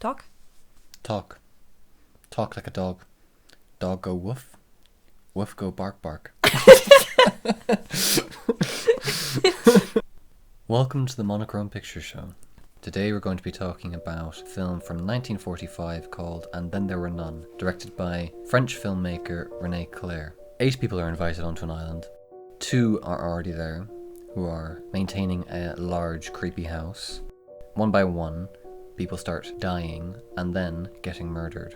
Talk? Talk. Talk like a dog. Dog go woof. Woof go bark bark. Welcome to the Monochrome Picture Show. Today we're going to be talking about a film from 1945 called And Then There Were None, directed by French filmmaker René Claire. 8 people are invited onto an island. 2 are already there, who are maintaining a large, creepy house. One by one, people start dying and then getting murdered.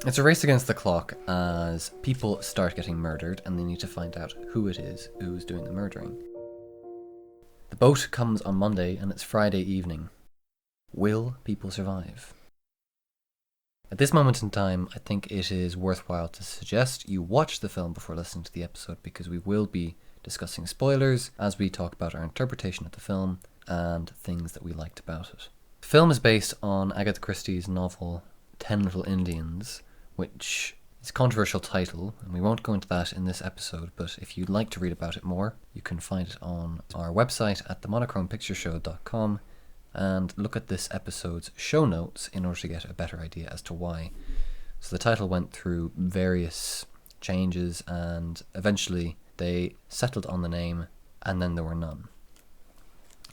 It's a race against the clock as people start getting murdered and they need to find out who it is who's doing the murdering. The boat comes on Monday and it's Friday evening. Will people survive? At this moment in time, I think it is worthwhile to suggest you watch the film before listening to the episode because we will be discussing spoilers as we talk about our interpretation of the film and things that we liked about it. The film is based on Agatha Christie's novel 10 Little Indians, which is a controversial title, and we won't go into that in this episode, but if you'd like to read about it more, you can find it on our website at themonochromepictureshow.com and look at this episode's show notes in order to get a better idea as to why. So the title went through various changes and eventually they settled on the name And Then There Were None.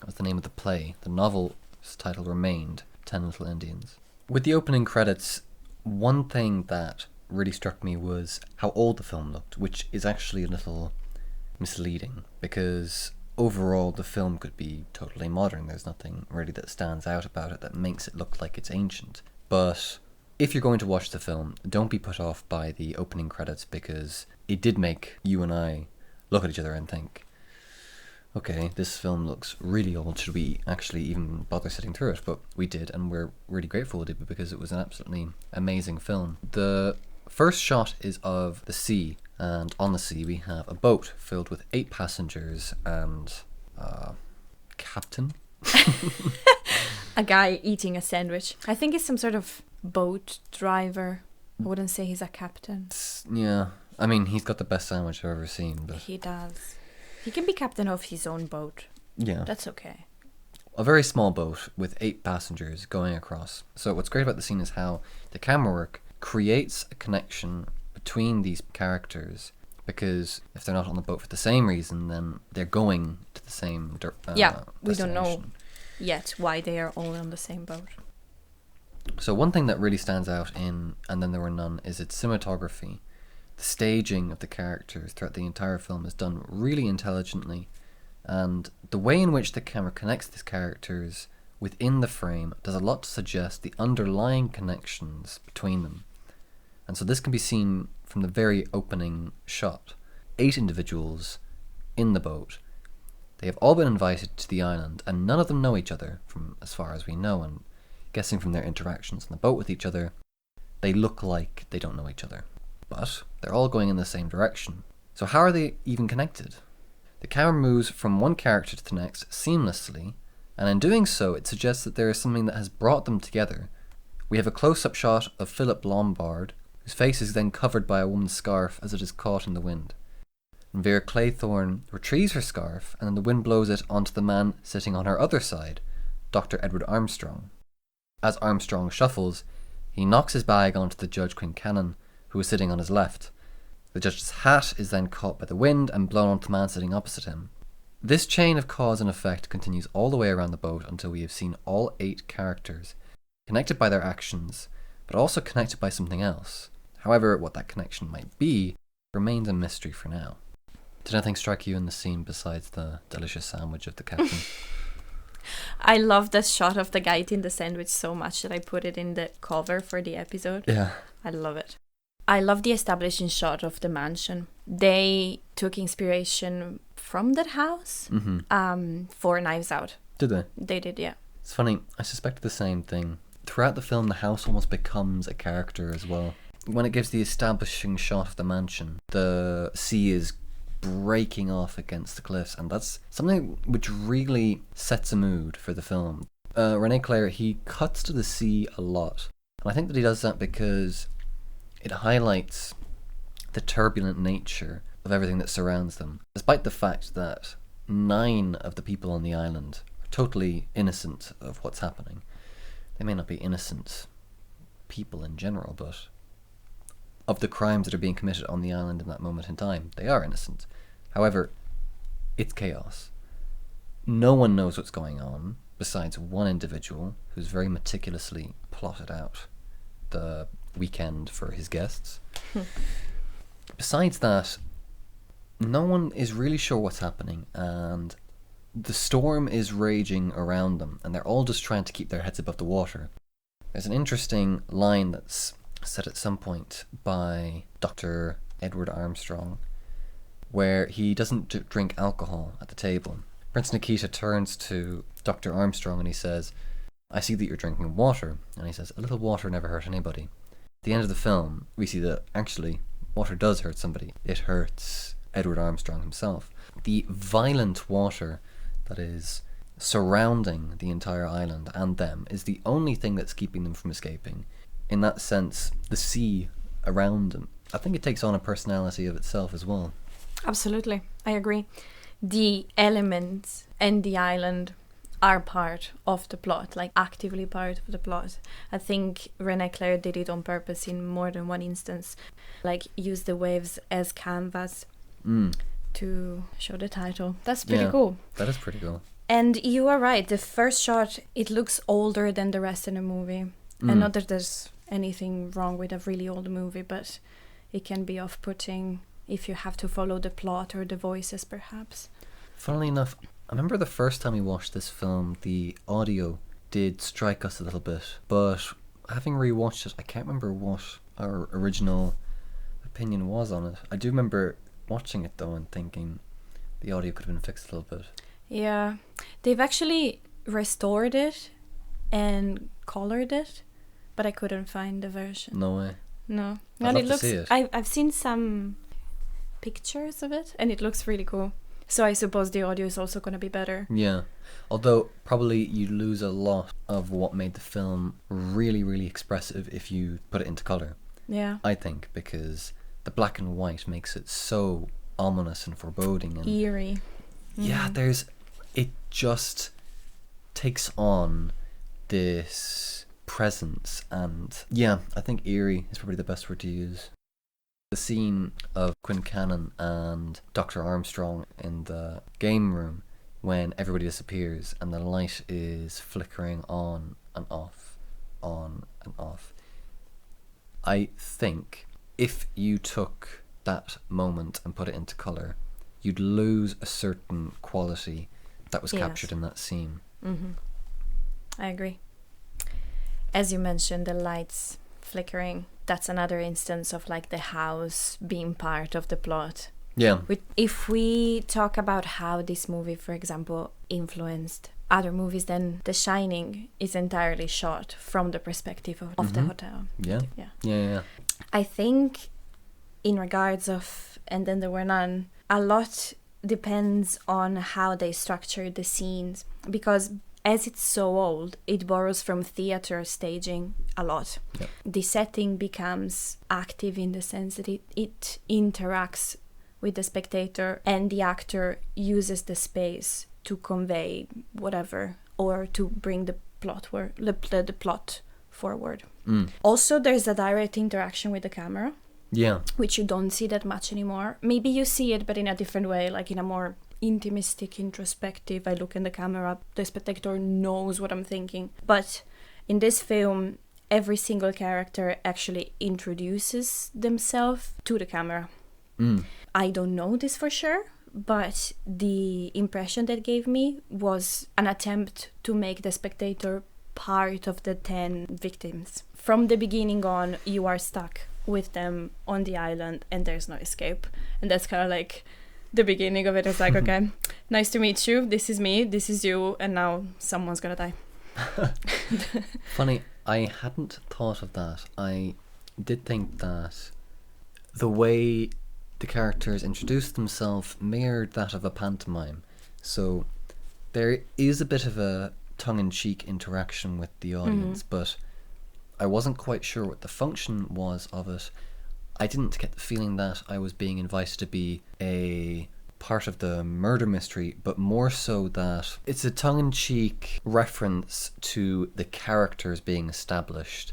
That was the name of the play. The novel's title remained 10 Little Indians. With the opening credits, one thing that really struck me was how old the film looked, which is actually a little misleading because overall the film could be totally modern. There's nothing really that stands out about it that makes it look like it's ancient. But if you're going to watch the film, don't be put off by the opening credits because it did make you and I look at each other and think, okay, this film looks really old. Should we actually even bother sitting through it? But we did, and we're really grateful we did because it was an absolutely amazing film. The first shot is of the sea, and on the sea we have a boat filled with 8 passengers and a captain. A guy eating a sandwich. I think he's some sort of boat driver. I wouldn't say he's a captain. Yeah, I mean, he's got the best sandwich I've ever seen. But He does. He can be captain of his own boat. yeah. That's okay. A very small boat with 8 passengers going across. So what's great about the scene is how the camera work creates a connection between these characters, because if they're not on the boat for the same reason, then they're going to the same We don't know destination. yet why they are all on the same boat. So one thing that really stands out in And Then There Were None is its cinematography. The staging of the characters throughout the entire film is done really intelligently, and the way in which the camera connects these characters within the frame does a lot to suggest the underlying connections between them. And so this can be seen from the very opening shot. 8 individuals in the boat. They have all been invited to the island, and none of them know each other, from as far as we know, and guessing from their interactions on the boat with each other, they look like they don't know each other. But they're all going in the same direction. So how are they even connected? The camera moves from one character to the next seamlessly, and in doing so it suggests that there is something that has brought them together. We have a close-up shot of Philip Lombard, whose face is then covered by a woman's scarf as it is caught in the wind. And Vera Claythorne retrieves her scarf, and then the wind blows it onto the man sitting on her other side, Dr. Edward Armstrong. As Armstrong shuffles, he knocks his bag onto the Judge Quincannon, who is sitting on his left. The judge's hat is then caught by the wind and blown onto the man sitting opposite him. This chain of cause and effect continues all the way around the boat until we have seen all 8 characters connected by their actions, but also connected by something else. However, what that connection might be remains a mystery for now. Did anything strike you in the scene besides the delicious sandwich of the captain? I love this shot of the guy eating the sandwich so much that I put it in the cover for the episode. Yeah. I love it. I love the establishing shot of the mansion. They took inspiration from that house for Knives Out. Did they? They did, yeah. It's funny, I suspected the same thing. Throughout the film, the house almost becomes a character as well. When it gives the establishing shot of the mansion, the sea is breaking off against the cliffs, and that's something which really sets a mood for the film. René Claire, he cuts to the sea a lot, and I think that he does that because it highlights the turbulent nature of everything that surrounds them, despite the fact that 9 of the people on the island are totally innocent of what's happening. They may not be innocent people in general, but of the crimes that are being committed on the island in that moment in time, they are innocent. However, it's chaos. No one knows what's going on besides one individual who's very meticulously plotted out the weekend for his guests. Besides that, no one is really sure what's happening, and the storm is raging around them, and they're all just trying to keep their heads above the water. There's an interesting line that's said at some point by Dr. Edward Armstrong, where he doesn't drink alcohol at the table. Prince Nikita turns to Dr. Armstrong and he says, "I see that you're drinking water." And he says, "A little water never hurt anybody." At the end of the film, we see that actually water does hurt somebody. It hurts Edward Armstrong himself. The violent water that is surrounding the entire island and them is the only thing that's keeping them from escaping. In that sense, the sea around them, I think it takes on a personality of itself as well. Absolutely, I agree. The elements and the island are part of the plot, like actively part of the plot. I think René Claire did it on purpose in more than one instance, like use the waves as canvas to show the title. That's pretty cool. That is pretty cool. And you are right, the first shot, it looks older than the rest of the movie. And not that there's anything wrong with a really old movie, but it can be off-putting if you have to follow the plot or the voices, perhaps. Funnily enough, I remember the first time we watched this film, the audio did strike us a little bit, but having rewatched it, I can't remember what our original opinion was on it. I do remember watching it though and thinking the audio could have been fixed a little bit. Yeah, they've actually restored it and colored it, but I couldn't find the version. No way. No. I'd And love it to looks, see it. I've seen some pictures of it and it looks really cool. So I suppose the audio is also going to be better. Yeah. Although probably you lose a lot of what made the film really, really expressive if you put it into colour. Yeah. I think, because the black and white makes it so ominous and foreboding and Eerie. yeah, it just takes on this presence, and yeah, I think eerie is probably the best word to use. The scene of Quincannon and Dr. Armstrong in the game room when everybody disappears and the light is flickering on and off, on and off. I think if you took that moment and put it into colour, you'd lose a certain quality that was captured in that scene. Mm-hmm. I agree. As you mentioned, the lights flickering, that's another instance of like the house being part of the plot. Yeah. If we talk about how this movie, for example, influenced other movies, then The Shining is entirely shot from the perspective of the hotel. Yeah. I think in regards of And Then There Were None, a lot depends on how they structure the scenes, because as it's so old, it borrows from theater staging a lot. Yep. The setting becomes active in the sense that it interacts with the spectator, and the actor uses the space to convey whatever or to bring the plot the plot forward. Also, there's a direct interaction with the camera. Yeah. Which you don't see that much anymore. Maybe you see it, but in a different way, like in a more intimistic, introspective. I look in the camera, the spectator knows what I'm thinking. But in this film, every single character actually introduces themselves to the camera. I don't know this for sure, but the impression that gave me was an attempt to make the spectator part of the 10 victims. From the beginning on, you are stuck with them on the island and there's no escape. And that's kind of like the beginning of it. It's like, okay, nice to meet you. This is me, this is you, and now someone's gonna die. Funny, I hadn't thought of that. I did think that the way the characters introduced themselves mirrored that of a pantomime. So there is a bit of a tongue-in-cheek interaction with the audience, but I wasn't quite sure what the function was of it. I didn't get the feeling that I was being invited to be a part of the murder mystery, but more so that it's a tongue-in-cheek reference to the characters being established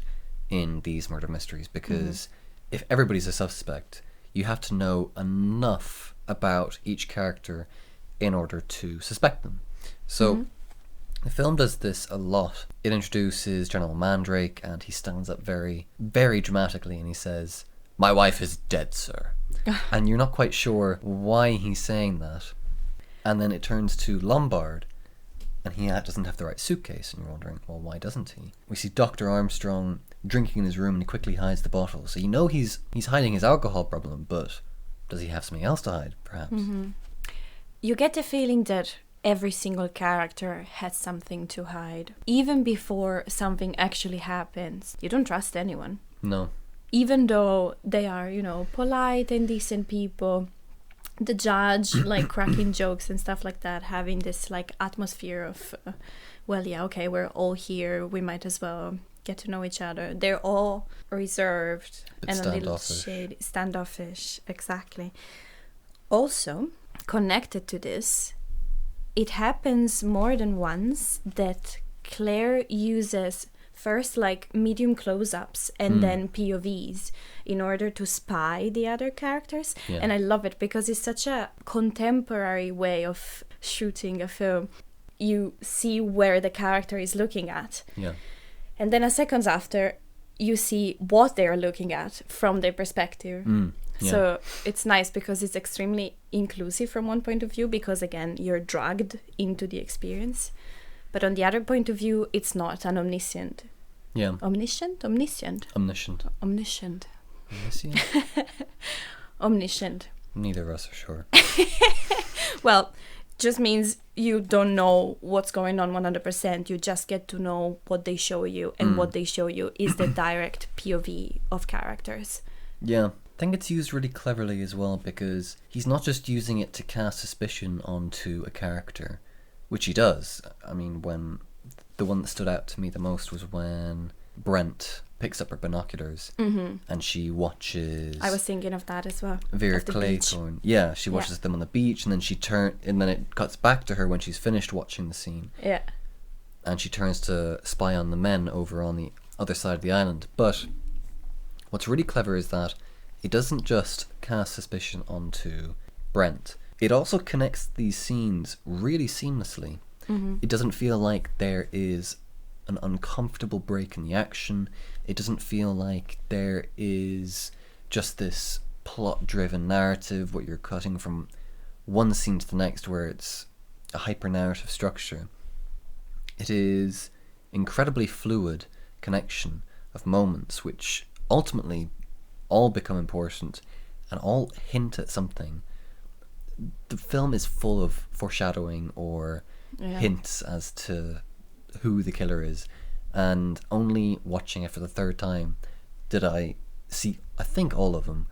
in these murder mysteries, because if everybody's a suspect, you have to know enough about each character in order to suspect them. So the film does this a lot. It introduces General Mandrake, and he stands up very, very dramatically, and he says, "My wife is dead, sir." And you're not quite sure why he's saying that. And then it turns to Lombard, and he doesn't have the right suitcase, and you're wondering, well, why doesn't he? We see Dr. Armstrong drinking in his room, and he quickly hides the bottle. So you know he's hiding his alcohol problem, but does he have something else to hide, perhaps? You get the feeling that every single character has something to hide. Even before something actually happens, you don't trust anyone. No. Even though they are, polite and decent people, the judge, like, cracking jokes and stuff like that, having this, like, atmosphere of, well, yeah, okay, we're all here, we might as well get to know each other. They're all reserved But and a little shady. Standoffish, exactly. Also, connected to this, it happens more than once that Claire uses first like medium close-ups and then POVs in order to spy the other characters. Yeah. And I love it because it's such a contemporary way of shooting a film. You see where the character is looking at. Yeah. And then a second after, you see what they're looking at from their perspective. Yeah. So it's nice because it's extremely inclusive from one point of view, because again, you're dragged into the experience. But on the other point of view, it's not an omniscient. Yeah. Omniscient? Omniscient. Omniscient. Omniscient? Omniscient. Neither of us are sure. Well, just means you don't know what's going on 100%. You just get to know what they show you, and what they show you is the direct POV of characters. Yeah. I think it's used really cleverly as well, because he's not just using it to cast suspicion onto a character, which he does. I mean, when the one that stood out to me the most was when Brent picks up her binoculars and she watches. I was thinking of that as well. Vera Claythorne. Yeah, she watches them on the beach, and then and then it cuts back to her when she's finished watching the scene. Yeah. And she turns to spy on the men over on the other side of the island. But what's really clever is that it doesn't just cast suspicion onto Brent. It also connects these scenes really seamlessly. It doesn't feel like there is an uncomfortable break in the action. It doesn't feel like there is just this plot-driven narrative where you're cutting from one scene to the next, where it's a hyper-narrative structure. It is incredibly fluid connection of moments which ultimately all become important and all hint at something. The film is full of foreshadowing or hints as to who the killer is, and only watching it for the third time did I see, I think, all of them,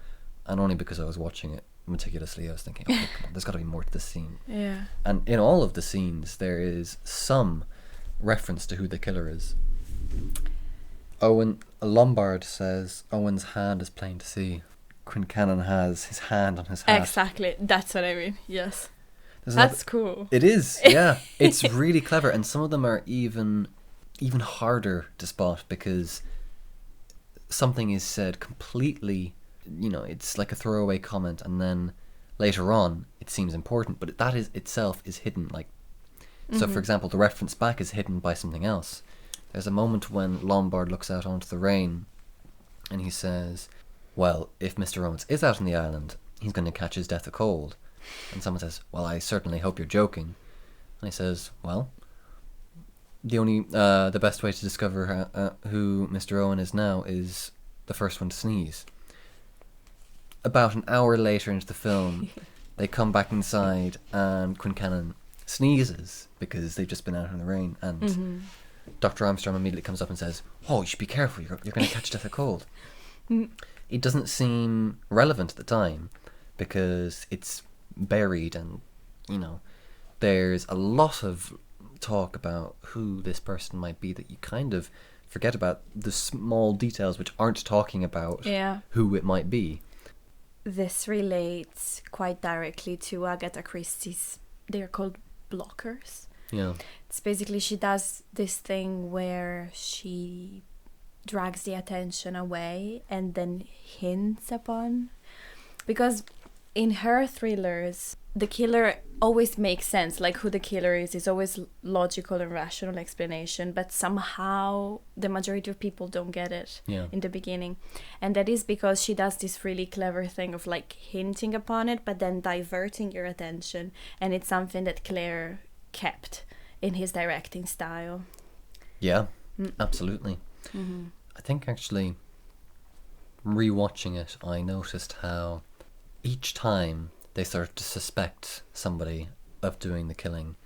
and only because I was watching it meticulously I was thinking, okay, come on, there's got to be more to this scene. Yeah. And in all of the scenes there is some reference to who the killer is. Lombard says Owen's hand is plain to see. Quincannon has his hand on his hat. Exactly, that's what I mean. Yes. That's cool. It is, yeah. It's really clever, and some of them are even harder to spot because something is said completely, it's like a throwaway comment, and then later on it seems important, but that is itself is hidden. Like, so for example, the reference back is hidden by something else. There's a moment when Lombard looks out onto the rain, and he says, well, if Mr. Owens is out on the island, he's going to catch his death of cold. And someone says, well, I certainly hope you're joking. And he says, well, the best way to discover who Mr. Owen is now is the first one to sneeze. About an hour later into the film, they come back inside, and Quincannon sneezes because they've just been out in the rain, and Dr. Armstrong immediately comes up and says, oh, you should be careful, you're going to catch death of cold. It doesn't seem relevant at the time because it's buried, and there's a lot of talk about who this person might be that you kind of forget about the small details which aren't talking about who it might be. This relates quite directly to Agatha Christie's, they're called blockers. Yeah. It's basically, she does this thing where she drags the attention away and then hints upon. Because in her thrillers, the killer always makes sense, like who the killer is always logical and rational explanation, but somehow the majority of people don't get it in the beginning. And that is because she does this really clever thing of like hinting upon it, but then diverting your attention. And it's something that Claire kept in his directing style. Yeah, absolutely. I think actually rewatching it, I noticed how each time they started to suspect somebody of doing the killing,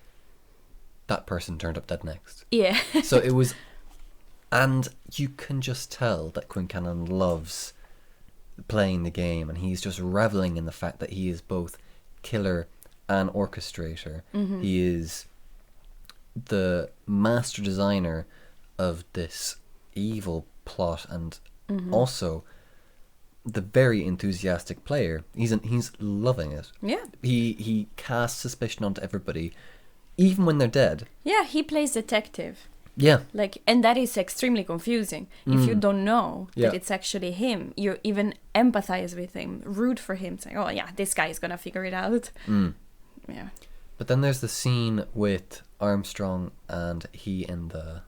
that person turned up dead next. Yeah. So it was, and you can just tell that Quincannon loves playing the game, and he's just reveling in the fact that he is both killer and orchestrator. He is the master designer of this evil plot, and also the very enthusiastic player. He's loving it. Yeah. He casts suspicion onto everybody, even when they're dead. Yeah, he plays detective. Yeah. Like, and that is extremely confusing. If you don't know Yeah. that it's actually him, you even empathize with him, root for him, saying, "Oh yeah, this guy is gonna figure it out." Yeah. But then there's the scene with Armstrong and he in the...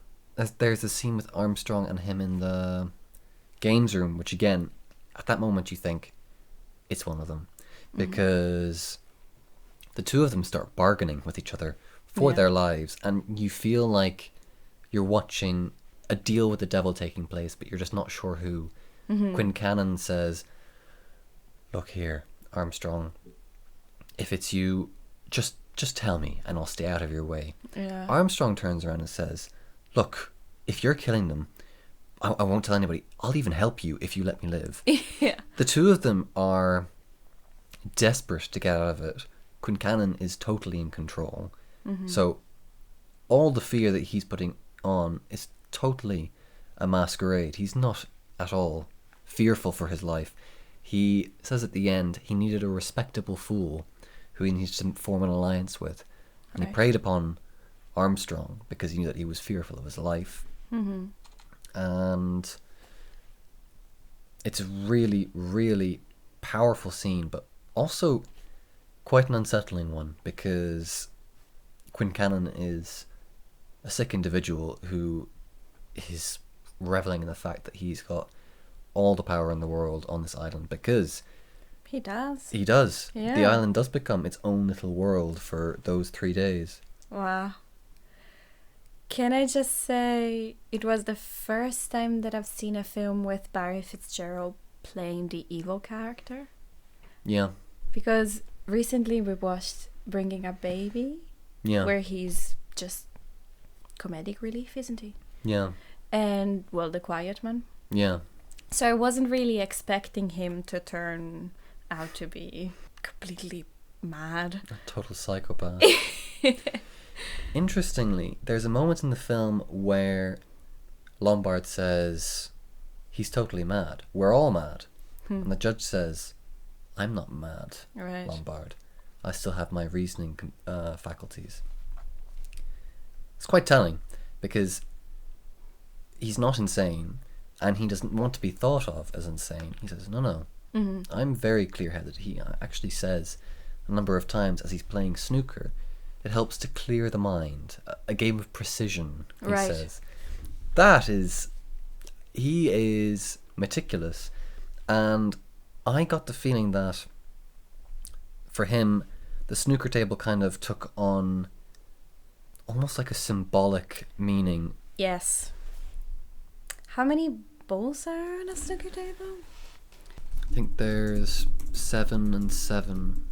There's a scene with Armstrong and him in the games room, which again, at that moment you think, it's one of them. Because the two of them start bargaining with each other for their lives, and you feel like you're watching a deal with the devil taking place, but you're just not sure who. Quincannon says, "Look here, Armstrong, if it's you, just tell me and I'll stay out of your way." Yeah. Armstrong turns around and says, "Look, if you're killing them, I won't tell anybody. I'll even help you if you let me live." Yeah. The two of them are desperate to get out of it. Quincannon is totally in control. So all the fear that he's putting on is totally a masquerade. He's not at all fearful for his life. He says at the end he needed a respectable fool who he needs to form an alliance with. And he preyed upon Armstrong because he knew that he was fearful of his life. And it's a really, really powerful scene, but also quite an unsettling one, because Quincannon is a sick individual who is reveling in the fact that he's got all the power in the world on this island, because He does. he does. Yeah. The island does become its own little world for those 3 days. Wow. Can I just say, it was the first time that I've seen a film with Barry Fitzgerald playing the evil character. Yeah. Because recently we watched Bringing Up Baby, where he's just comedic relief, isn't he? Yeah. And, well, The Quiet Man. Yeah. So I wasn't really expecting him to turn out to be completely mad. A total psychopath. Interestingly, there's a moment in the film where Lombard says, "He's totally mad. We're all mad." And the judge says, "I'm not mad, Right. Lombard. I still have my reasoning faculties." It's quite telling, because he's not insane, and he doesn't want to be thought of as insane. He says, no, I'm very clear-headed. He actually says a number of times as he's playing snooker, it helps to clear the mind. A game of precision, he says. He is meticulous, and I got the feeling that for him, the snooker table kind of took on almost like a symbolic meaning. Yes. How many balls are on a snooker table? I think there's 7 and 7.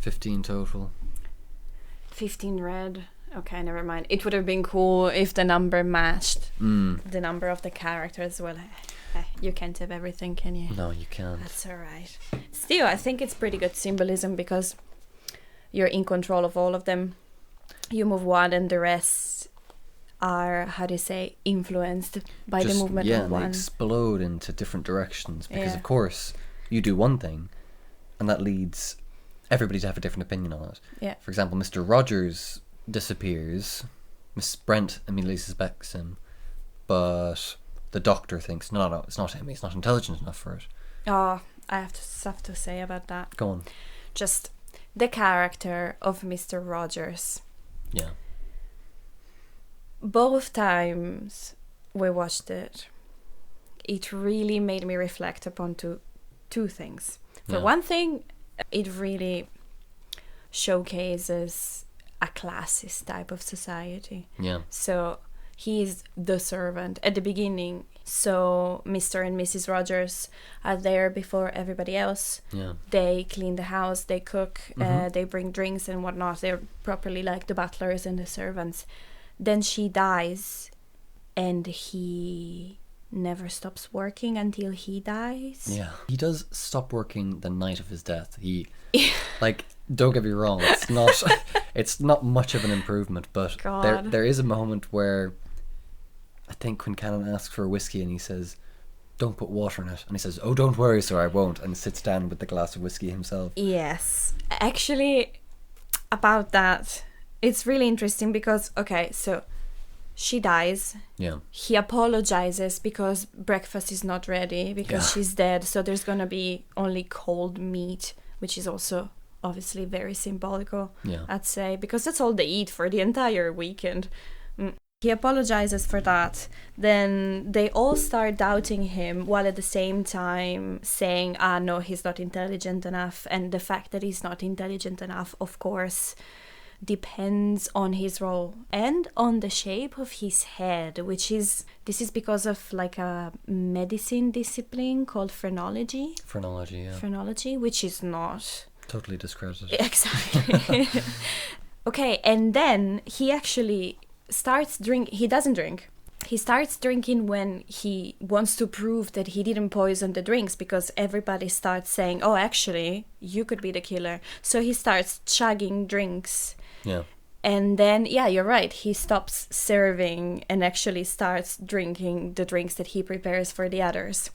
15 total. 15 red. Okay, never mind. It would have been cool if the number matched the number of the characters. Well, you can't have everything, can you? No, you can't. That's alright. Still, I think it's pretty good symbolism because you're in control of all of them. You move one and the rest are, how do you say, influenced by the movement of one. They explode into different directions because, Yeah. of course, you do one thing and that leads everybody to have a different opinion on it. Yeah. For example, Mr. Rogers disappears. Miss Brent immediately suspects him, but the doctor thinks, no, it's not him, he's not intelligent enough for it. Oh, I have stuff to say about that. Go on. Just the character of Mr. Rogers. Yeah. Both times we watched it, it really made me reflect upon two things. For one thing, it really showcases a classist type of society. Yeah. So he's the servant at the beginning. So Mr. and Mrs. Rogers are there before everybody else. Yeah. They clean the house, they cook, they bring drinks and whatnot. They're properly like the butlers and the servants. Then she dies, and he never stops working until he dies. Yeah. He does stop working the night of his death. He, like, don't get me wrong, it's not much of an improvement, but there is a moment where I think Quincannon asks for a whiskey and he says, don't put water in it. And he says, oh, don't worry, sir, I won't. And sits down with the glass of whiskey himself. Yes. Actually, about that, it's really interesting because, okay, so she dies. Yeah. He apologizes because breakfast is not ready because she's dead. So there's going to be only cold meat, which is also obviously very symbolical, I'd say, because that's all they eat for the entire weekend. He apologizes for that. Then they all start doubting him while at the same time saying, no, he's not intelligent enough. And the fact that he's not intelligent enough, of course, depends on his role and on the shape of his head, this is because of like a medicine discipline called phrenology. Phrenology, which is not... Totally discredited. Exactly. Okay, and then he actually... he doesn't drink. He starts drinking when he wants to prove that he didn't poison the drinks because everybody starts saying, oh, actually, you could be the killer. So he starts chugging drinks. Yeah. And then, you're right. He stops serving and actually starts drinking the drinks that he prepares for the others.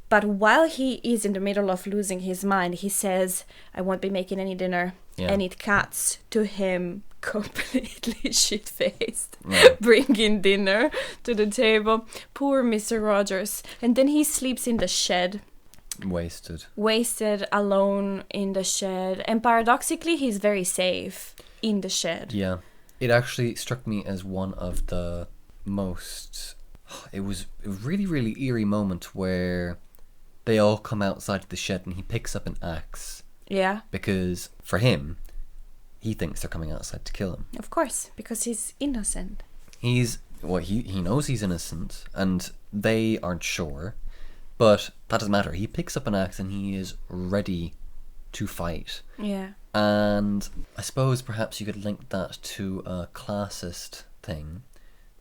But while he is in the middle of losing his mind, he says, I won't be making any dinner. Yeah. And it cuts to him completely shit-faced, bringing dinner to the table. Poor Mr. Rogers. And then he sleeps in the shed. Wasted, alone in the shed. And paradoxically, he's very safe in the shed. Yeah. It actually struck me as one of the most... It was a really, really eerie moment where they all come outside the shed and he picks up an axe. Yeah. Because for him, he thinks they're coming outside to kill him. Of course, because he's innocent. He knows he's innocent, and they aren't sure, but that doesn't matter. He picks up an axe and he is ready to fight. Yeah. And I suppose perhaps you could link that to a classist thing,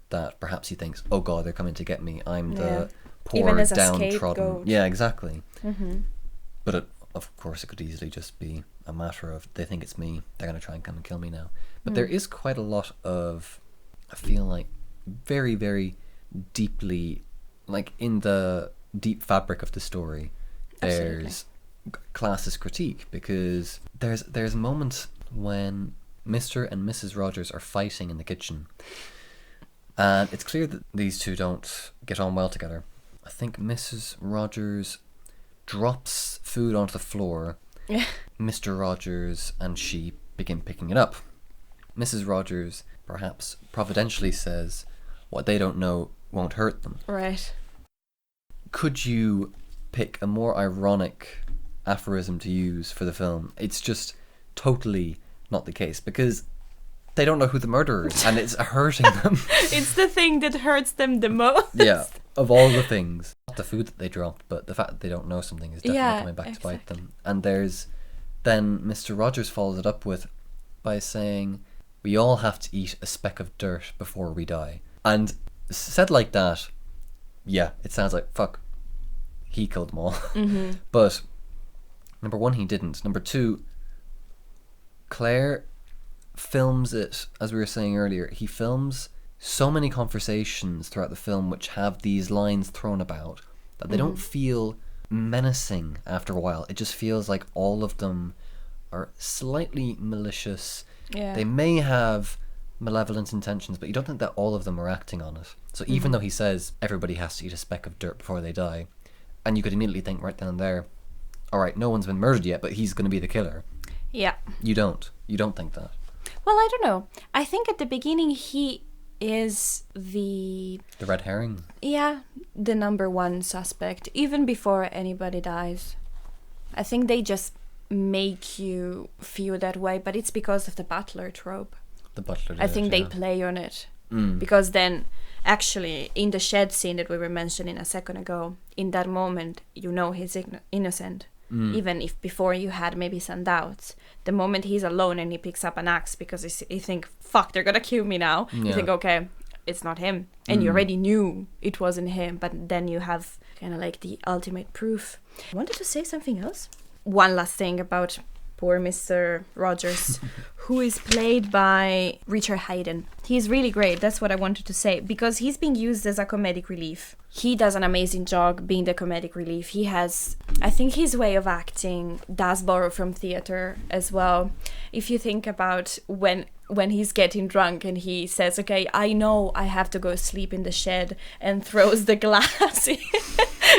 that perhaps he thinks, oh God, they're coming to get me. I'm the poor, even as downtrodden. A scapegoat. Yeah, exactly. Mm-hmm. But of course, it could easily just be a matter of they think it's me, they're going to try and come and kill me now. But there is quite a lot of, I feel like, very, very deeply, like in the deep fabric of the story, there's classist critique, because there's moments when Mr. and Mrs. Rogers are fighting in the kitchen, and it's clear that these two don't get on well together. I think Mrs. Rogers drops food onto the floor. Mr. Rogers and she begin picking it up. Mrs. Rogers perhaps providentially says, what they don't know won't hurt them. Right. Could you pick a more ironic aphorism to use for the film? It's just totally not the case, because they don't know who the murderer is and it's hurting them. It's the thing that hurts them the most. Yeah, of all the things. Not the food that they dropped, but the fact that they don't know something is definitely coming back to bite them. And then Mr. Rogers follows it up by saying, we all have to eat a speck of dirt before we die. And said like that, it sounds like, fuck, he killed them all. Mm-hmm. But number one, he didn't. Number two, Claire films it, as we were saying earlier, he films so many conversations throughout the film which have these lines thrown about that they don't feel menacing after a while. It just feels like all of them are slightly malicious. Yeah. They may have malevolent intentions, but you don't think that all of them are acting on it. So even though he says everybody has to eat a speck of dirt before they die, and you could immediately think right down there, all right, no one's been murdered yet, but he's going to be the killer. Yeah. You don't think that. Well, I don't know. I think at the beginning he is the red herring. Yeah, the number one suspect, even before anybody dies. I think they just make you feel that way, but it's because of the butler trope. The butler did I think they yeah. play on it. Because then, actually, in the shed scene that we were mentioning a second ago, in that moment, you know he's innocent. Even if before you had maybe some doubts. The moment he's alone and he picks up an axe because you think, fuck, they're gonna kill me now. Yeah. You think, okay, it's not him. And you already knew it wasn't him, but then you have kind of like the ultimate proof. I wanted to say something else. One last thing about poor Mr. Rogers, who is played by Richard Haydn. He's really great, that's what I wanted to say, because he's being used as a comedic relief. He does an amazing job being the comedic relief. He has, I think his way of acting does borrow from theater as well. If you think about when he's getting drunk and he says, okay, I know I have to go sleep in the shed, and throws the glass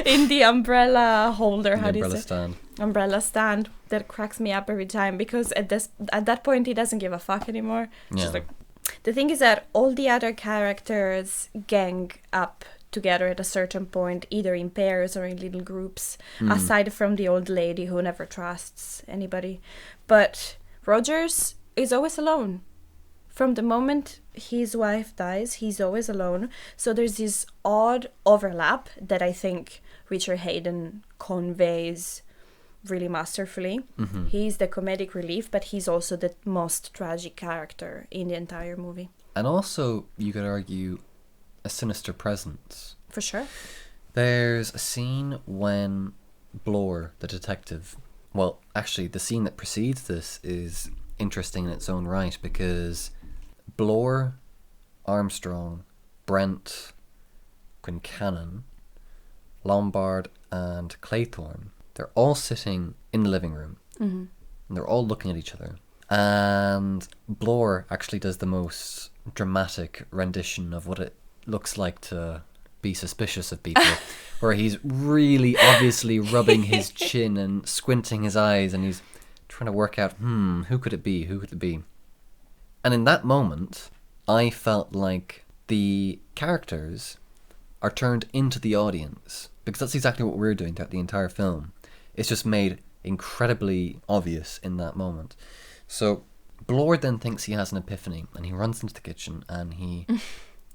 in the umbrella holder. How do you say? Umbrella stand. That cracks me up every time, because at that point he doesn't give a fuck anymore. Yeah. Just like, the thing is that all the other characters gang up together at a certain point, either in pairs or in little groups, aside from the old lady who never trusts anybody. But Rogers is always alone. From the moment his wife dies, he's always alone. So there's this odd overlap that I think Richard Haydn conveys really masterfully. He's the comedic relief, but he's also the most tragic character in the entire movie. And also, you could argue, a sinister presence. For sure. There's a scene when Bloor, the detective... Well, actually, the scene that precedes this is interesting in its own right, because Bloor, Armstrong, Brent, Quincannon, Lombard, and Claythorne, they're all sitting in the living room. And they're all looking at each other. And Bloor actually does the most dramatic rendition of what it looks like to be suspicious of people, where he's really obviously rubbing his chin and squinting his eyes, and he's trying to work out, who could it be? And in that moment, I felt like the characters are turned into the audience, because that's exactly what we're doing throughout the entire film. It's just made incredibly obvious in that moment. So Bloor then thinks he has an epiphany, and he runs into the kitchen and he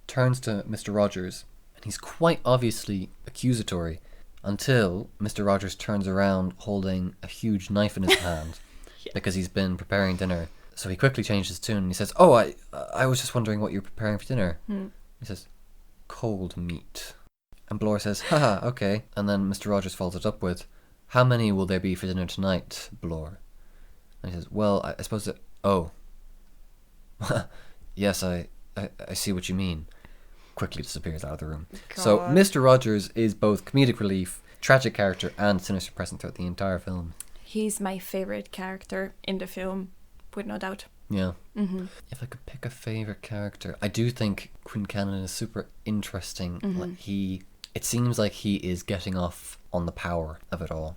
turns to Mr. Rogers, and he's quite obviously accusatory until Mr. Rogers turns around holding a huge knife in his hand because he's been preparing dinner. So he quickly changes his tune and he says, "Oh, I was just wondering what you're preparing for dinner." He says, "Cold meat." And Bloor says, "Haha, okay." And then Mr. Rogers follows it up with, "How many will there be for dinner tonight, Bloor?" And he says, "Well, I suppose that..." "Oh. Yes, I see what you mean." Quickly disappears out of the room. God. So Mr. Rogers is both comedic relief, tragic character, and sinister presence throughout the entire film. He's my favorite character in the film, with no doubt. Yeah. If I could pick a favorite character, I do think Quincannon is super interesting. Like it seems like he is getting off on the power of it all.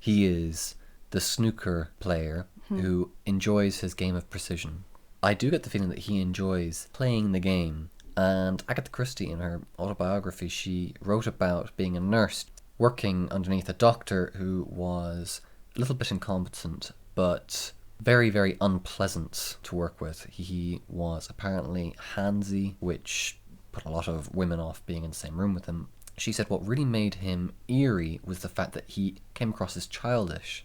He is the snooker player who enjoys his game of precision. I do get the feeling that he enjoys playing the game. And Agatha Christie, in her autobiography, she wrote about being a nurse working underneath a doctor who was a little bit incompetent, but very, very unpleasant to work with. He was apparently handsy, which put a lot of women off being in the same room with him. She said what really made him eerie was the fact that he came across as childish.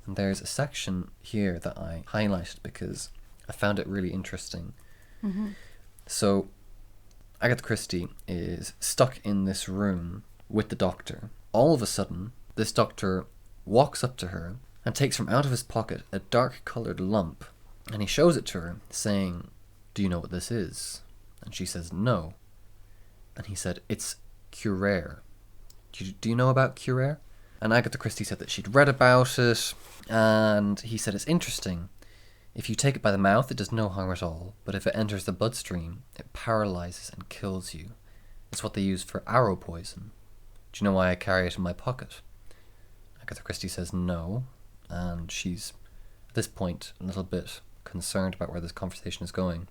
And there's a section here that I highlighted because I found it really interesting. So Agatha Christie is stuck in this room with the doctor. All of a sudden, this doctor walks up to her and takes from out of his pocket a dark-coloured lump, and he shows it to her, saying, "Do you know what this is?" And she says, "No." And he said, "It's curare. Do you know about curare?" And Agatha Christie said that she'd read about it, and he said, "It's interesting. If you take it by the mouth, it does no harm at all, but if it enters the bloodstream, it paralyzes and kills you. It's what they use for arrow poison. Do you know why I carry it in my pocket? Agatha Christie says no, and she's, at this point, a little bit concerned about where this conversation is going.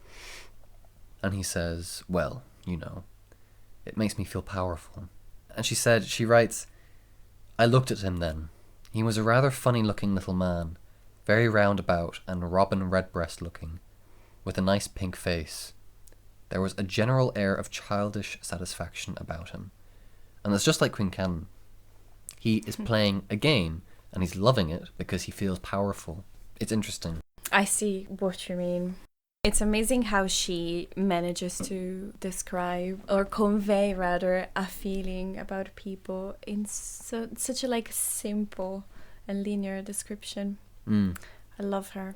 And he says, well, you know, it makes me feel powerful. And she writes, I looked at him then. He was a rather funny-looking little man, very roundabout and Robin Redbreast looking, with a nice pink face. There was a general air of childish satisfaction about him. And it's just like Queen Cannon. He is playing a game, and he's loving it because he feels powerful. It's interesting. I see what you mean. It's amazing how she manages to describe, or convey rather, a feeling about people in such a simple and linear description. I love her.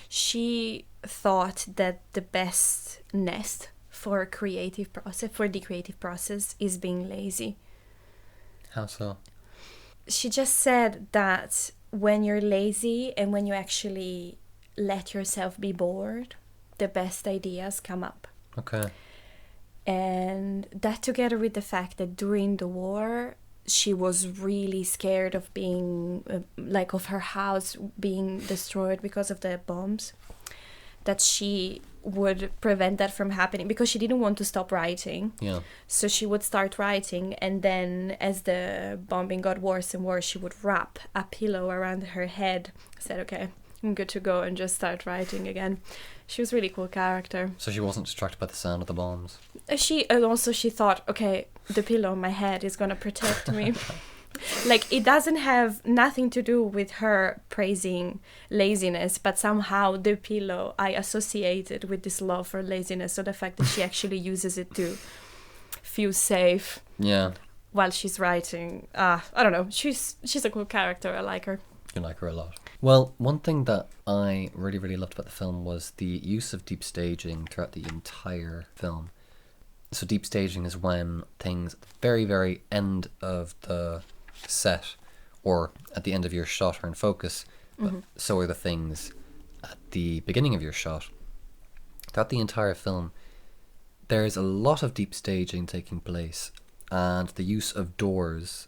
She thought that the best nest for the creative process is being lazy. How so? She just said that when you're lazy and when you actually let yourself be bored, the best ideas come up. Okay. And that, together with the fact that during the war she was really scared of being of her house being destroyed because of the bombs, that she would prevent that from happening because she didn't want to stop writing. Yeah. So she would start writing, and then as the bombing got worse and worse, she would wrap a pillow around her head, said, okay, I'm good to go, and just start writing again. She was a really cool character. So she wasn't distracted by the sound of the bombs? She thought, okay, the pillow on my head is going to protect me. It doesn't have nothing to do with her praising laziness, but somehow the pillow I associated with this love for laziness, so the fact that she actually uses it to feel safe. Yeah. While she's writing. I don't know. She's a cool character. I like her. You like her a lot. Well, one thing that I really, really loved about the film was the use of deep staging throughout the entire film. So deep staging is when things at the very, very end of the set, or at the end of your shot, are in focus, but so are the things at the beginning of your shot. Throughout the entire film, there's a lot of deep staging taking place, and the use of doorways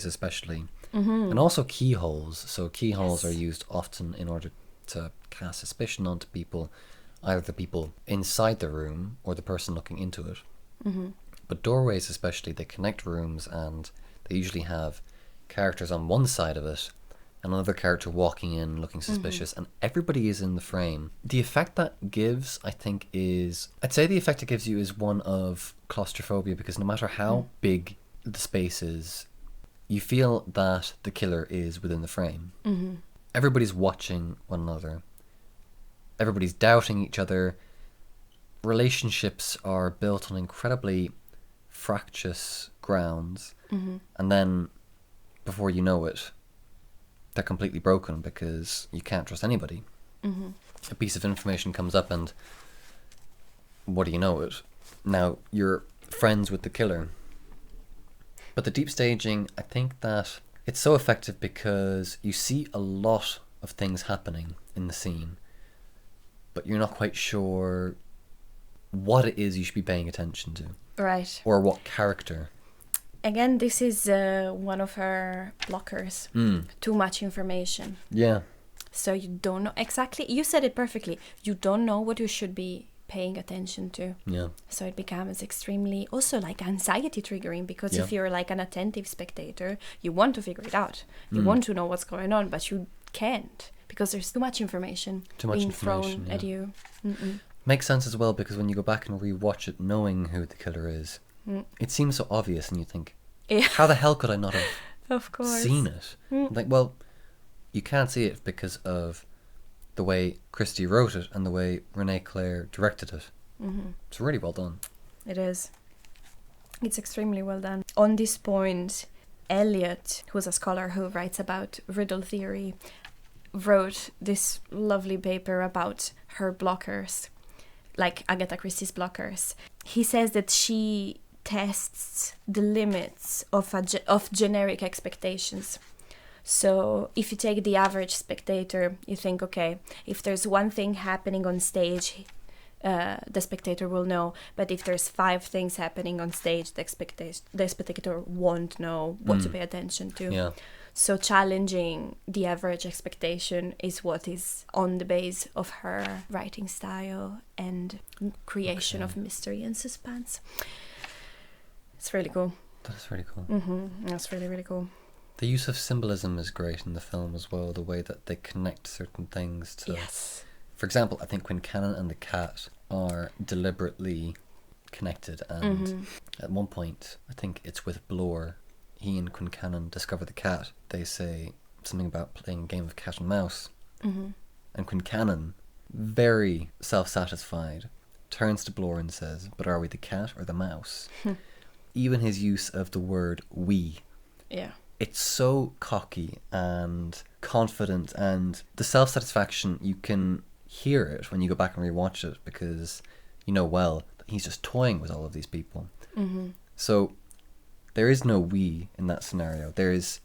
especially, and also keyholes. So keyholes are used often in order to cast suspicion onto people, either the people inside the room or the person looking into it. But doorways especially, they connect rooms, and they usually have characters on one side of it, another character walking in looking suspicious, and everybody is in the frame. The effect that gives, I think, I'd say the effect it gives you is one of claustrophobia, because no matter how big the space is, you feel that the killer is within the frame. Everybody's watching one another. Everybody's doubting each other. Relationships are built on incredibly fractious grounds, and then before you know it, they're completely broken because you can't trust anybody. A piece of information comes up, and what do you know it? Now you're friends with the killer. But the deep staging, I think that it's so effective because you see a lot of things happening in the scene, but you're not quite sure what it is you should be paying attention to. Right. Or what character. Again, this is one of her blockers. Too much information. Yeah. So you don't know exactly. You said it perfectly. You don't know what you should be paying attention to. Yeah. So it becomes extremely also anxiety triggering, because if you're an attentive spectator, you want to figure it out. You want to know what's going on, but you can't because there's too much information being thrown at you. Makes sense as well, because when you go back and rewatch it knowing who the killer is, it seems so obvious, and you think, how the hell could I not have of course seen it? Well, you can't see it because of the way Christie wrote it and the way René Claire directed it. It's really well done. It is. It's extremely well done. On this point, Eliot, who's a scholar who writes about riddle theory, wrote this lovely paper about her blockers, like Agatha Christie's blockers. He says that she tests the limits of generic expectations. So if you take the average spectator, you think, okay, if there's one thing happening on stage, the spectator will know. But if there's 5 things happening on stage, the spectator won't know what to pay attention to. Yeah. So challenging the average expectation is what is on the base of her writing style and creation of mystery and suspense. It's really cool. That's really cool. That's really, really cool. The use of symbolism is great in the film as well, the way that they connect certain things to... Yes. For example, I think Quincannon and the cat are deliberately connected, and at one point, I think it's with Blore, he and Quincannon discover the cat. They say something about playing a game of cat and mouse. And Quincannon, very self-satisfied, turns to Blore and says, "But are we the cat or the mouse?" Even his use of the word "we." Yeah. It's so cocky and confident, and the self-satisfaction, you can hear it when you go back and rewatch it, because you know well that he's just toying with all of these people. So there is no we in that scenario. There is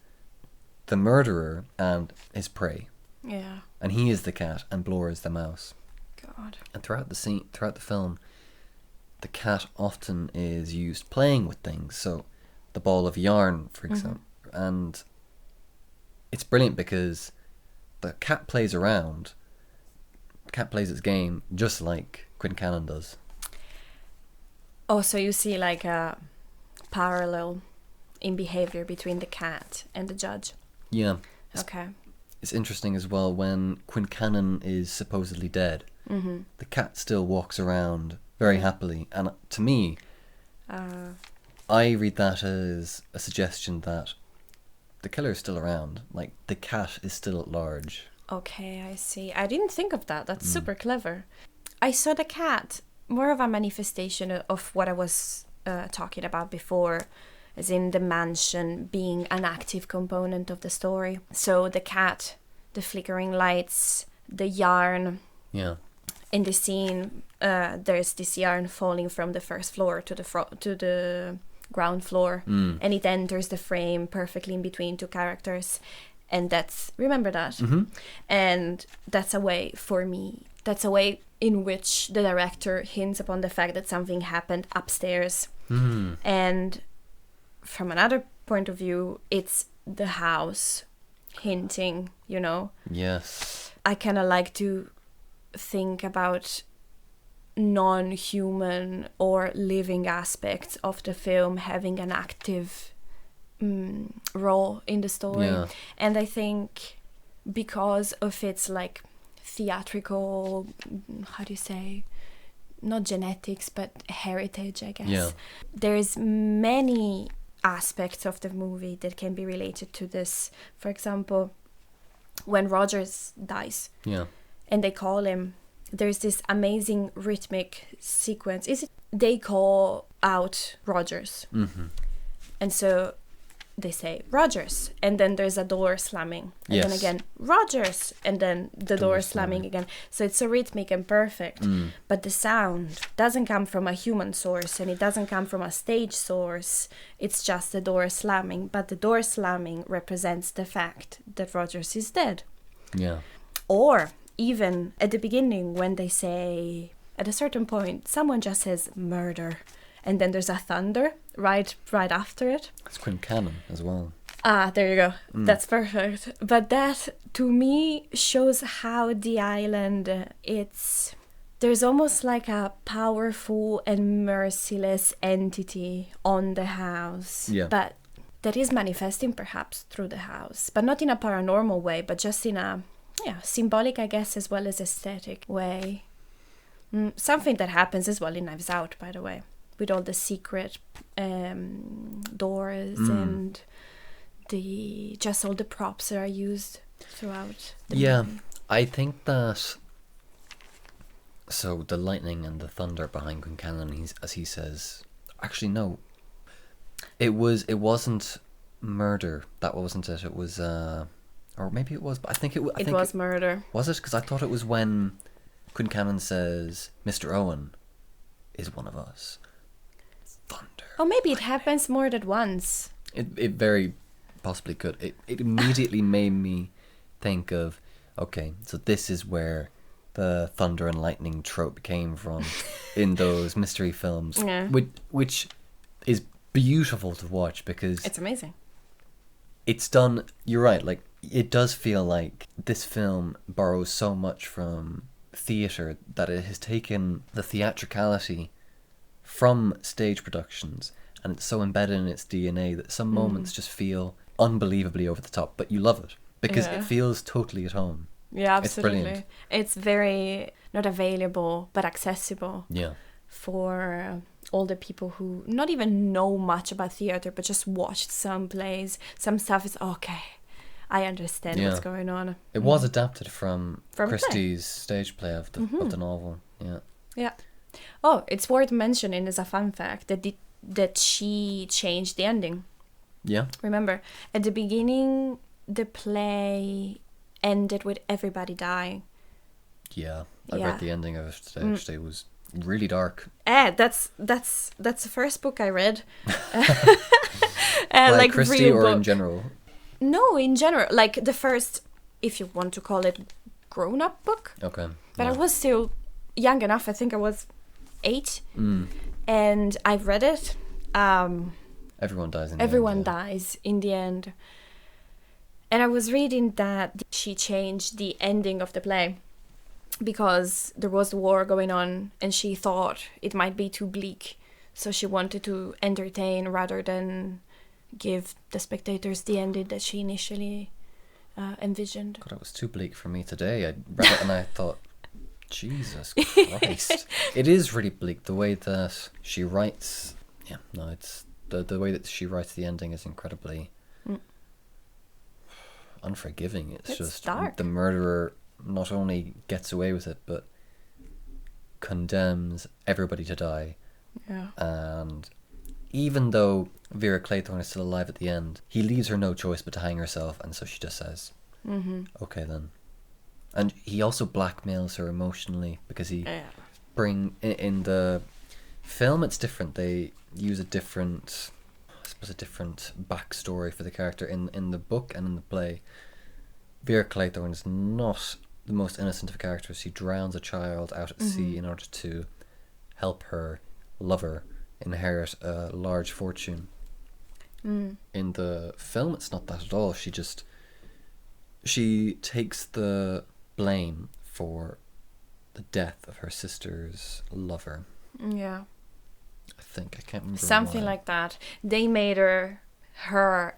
the murderer and his prey. Yeah. And he is the cat and Blore is the mouse. God. And throughout the film, the cat often is used playing with things. So the ball of yarn, for example. And it's brilliant because the cat plays around. The cat plays its game just like Quincannon does. Oh, so you see like a parallel in behavior between the cat and the judge. Yeah. Okay. It's interesting as well when Quincannon is supposedly dead. The cat still walks around very happily. And to me, I read that as a suggestion that the killer is still around. Like, the cat is still at large. Okay, I see. I didn't think of that. That's super clever. I saw the cat more of a manifestation of what I was talking about before, as in the mansion being an active component of the story. So the cat, the flickering lights, the yarn. Yeah. In the scene, there's this yarn falling from the first floor to the ground floor, and it enters the frame perfectly in between 2 characters. And remember that? And that's a way, for me, that's a way in which the director hints upon the fact that something happened upstairs. And from another point of view, it's the house hinting, you know? Yes. I kind of like to think about non-human or living aspects of the film having an active role in the story. Yeah. And I think because of its like theatrical, how do you say, not genetics but heritage, I guess. Yeah. There's many aspects of the movie that can be related to this. For example, when Rogers dies, and they call him, there's this amazing rhythmic sequence. They call out Rogers, and so they say Rogers, and then there's a door slamming, and then again Rogers, and then the door slamming again. So it's so rhythmic and perfect, but the sound doesn't come from a human source, and it doesn't come from a stage source. It's just the door slamming, but the door slamming represents the fact that Rogers is dead. Yeah. Or even at the beginning, when they say, at a certain point, someone just says murder, and then there's a thunder right after it. It's Quincannon as well. Ah, there you go. That's perfect. But that, to me, shows how the island, there's almost like a powerful and merciless entity on the house. Yeah. But that is manifesting perhaps through the house, but not in a paranormal way, but just in a symbolic, I guess, as well as aesthetic way. Something that happens as well in Knives Out, by the way, with all the secret doors and just all the props that are used throughout the movie. I think that, so the lightning and the thunder behind Quincannon, as he says, actually no, it wasn't murder. That wasn't it. It was or maybe it was, but I think it was murder. Was it? Because I thought it was when Quincannon says, "Mr. Owen is one of us." Thunder. Oh, maybe it happens more than once. It very possibly could. It immediately made me think of, okay, so this is where the thunder and lightning trope came from in those mystery films, Yeah. which is beautiful to watch because It's amazing. it's done. You're right. Like, it does feel like this film borrows so much from theatre that it has taken the theatricality from stage productions, and it's so embedded in its DNA that some moments just feel unbelievably over the top, but you love it because Yeah. it feels totally at home. Yeah, It's absolutely. brilliant. It's very not available, but accessible Yeah. for all the people who not even know much about theater, but just watched some plays. Some stuff is okay. I understand what's Yeah. going on. It was adapted from From a play. Christie's stage play of the novel. Yeah. Yeah. Oh, it's worth mentioning as a fun fact that she changed the ending. Yeah. Remember, at the beginning, the play ended with everybody dying. Yeah. I Yeah. read the ending of it today. Actually, it was really dark. That's the first book I read. Like like Christie real or book. in general? No, in general, like the first, if you want to call it, grown-up book. Okay. But I yeah. was still young enough. I think I was 8, Mm. and I read it. Everyone dies in the Everyone end, yeah. dies in the end. And I was reading that she changed the ending of the play because there was war going on and she thought it might be too bleak. So she wanted to entertain rather than give the spectators the ending that she initially envisioned. God, it was too bleak for me today. I read it and I thought, Jesus Christ. It is really bleak. The way that she writes... Yeah, no, it's... The way that she writes the ending is incredibly unforgiving. It's just dark. the murderer not only gets away with it, but condemns everybody to die. Yeah. And even though Vera Claythorne is still alive at the end, he leaves her no choice but to hang herself, and so she just says, okay then. And he also blackmails her emotionally because he in the film it's different. They use a different backstory for the character. In the book and in the play, Vera Claythorne is not the most innocent of characters. She drowns a child out at sea in order to help her lover inherit a large fortune. In the film it's not that at all. She takes the blame for the death of her sister's lover. Yeah. I think I can't remember Something why. like that. They made her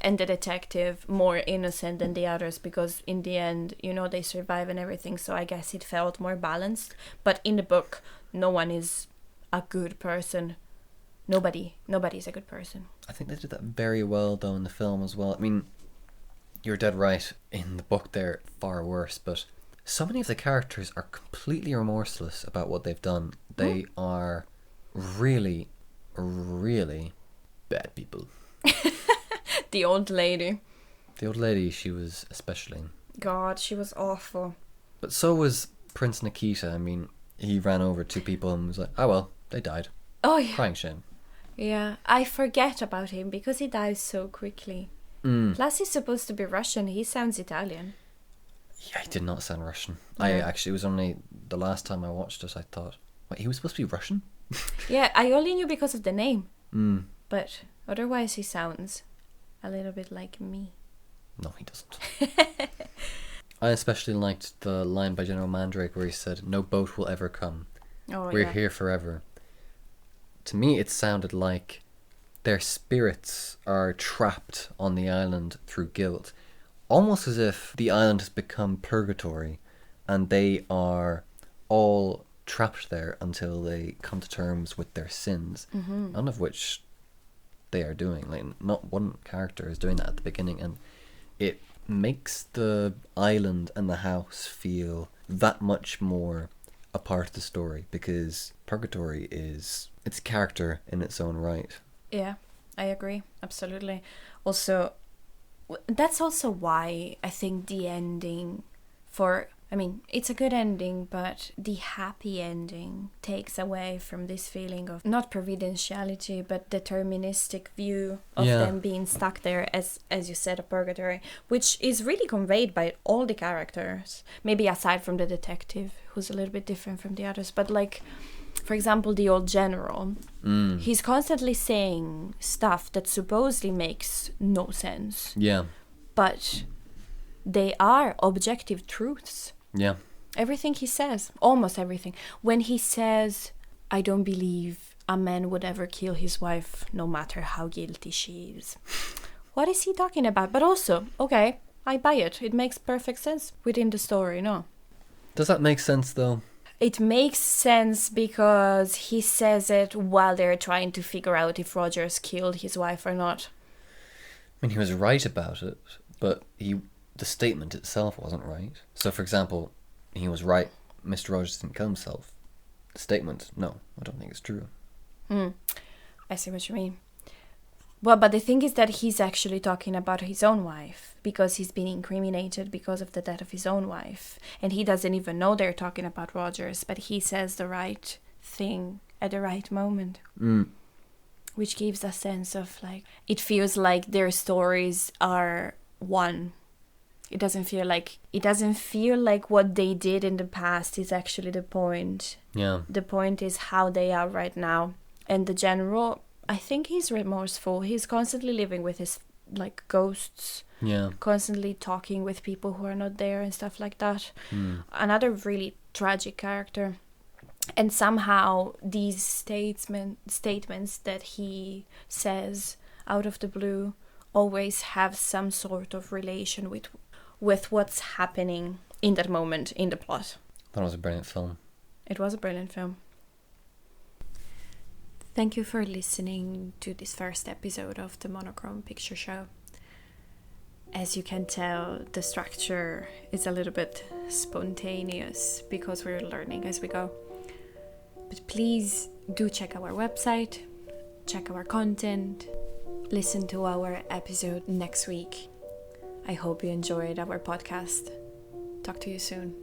and the detective more innocent than the others because in the end, they survive and everything. So I guess it felt more balanced. But in the book, no one is a good person. Nobody's a good person. I think they did that very well though in the film as well. I mean, you're dead right. In the book they're far worse, but so many of the characters are completely remorseless about what they've done. They are really, really bad people. The old lady. The old lady, she was especially. God, she was awful. But so was Prince Nikita. I mean, he ran over 2 people and was like, oh well, they died. Oh yeah. Crying shame. Yeah, I forget about him because he dies so quickly. Plus he's supposed to be Russian. He sounds Italian. Yeah, he did not sound Russian. Yeah. I actually, it was only the last time I watched it I thought, wait, he was supposed to be Russian? Yeah, I only knew because of the name. Mm. But otherwise he sounds a little bit like me. No, he doesn't. I especially liked the line by General Mandrake where he said, "No boat will ever come. Oh, We're yeah. here forever." To me, it sounded like their spirits are trapped on the island through guilt. Almost as if the island has become purgatory and they are all trapped there until they come to terms with their sins. None of which they are doing. Like, not one character is doing that at the beginning, and it makes the island and the house feel that much more a part of the story, because purgatory is its character in its own right. Yeah, I agree. Absolutely. Also, that's also why I think the ending for I mean, it's a good ending, but the happy ending takes away from this feeling of not providentiality, but deterministic view of them being stuck there as you said, a purgatory, which is really conveyed by all the characters. Maybe aside from the detective, who's a little bit different from the others. But like, for example, the old general, he's constantly saying stuff that supposedly makes no sense. Yeah. But they are objective truths. Yeah. Everything he says, almost everything. When he says, I don't believe a man would ever kill his wife, no matter how guilty she is. What is he talking about? But also, okay, I buy it. It makes perfect sense within the story, no? Does that make sense, though? It makes sense because he says it while they're trying to figure out if Rogers killed his wife or not. I mean, he was right about it, but the statement itself wasn't right. So, for example, he was right, Mr. Rogers didn't kill himself. The statement, no, I don't think it's true. I see what you mean. Well, but the thing is that he's actually talking about his own wife, because he's been incriminated because of the death of his own wife. And he doesn't even know they're talking about Rogers, but he says the right thing at the right moment. Which gives a sense of, like, it feels like their stories are one. It doesn't feel like what they did in the past is actually the point. Yeah. The point is how they are right now. And the general, I think he's remorseful. He's constantly living with his, like, ghosts. Yeah. Constantly talking with people who are not there and stuff like that. Another really tragic character. And somehow these statements that he says out of the blue always have some sort of relation with what's happening in that moment in the plot. That was a brilliant film. It was a brilliant film. Thank you for listening to this first episode of the Monochrome Picture Show. As you can tell, the structure is a little bit spontaneous because we're learning as we go. But please do check our website, check our content, listen to our episode next week. I hope you enjoyed our podcast. Talk to you soon.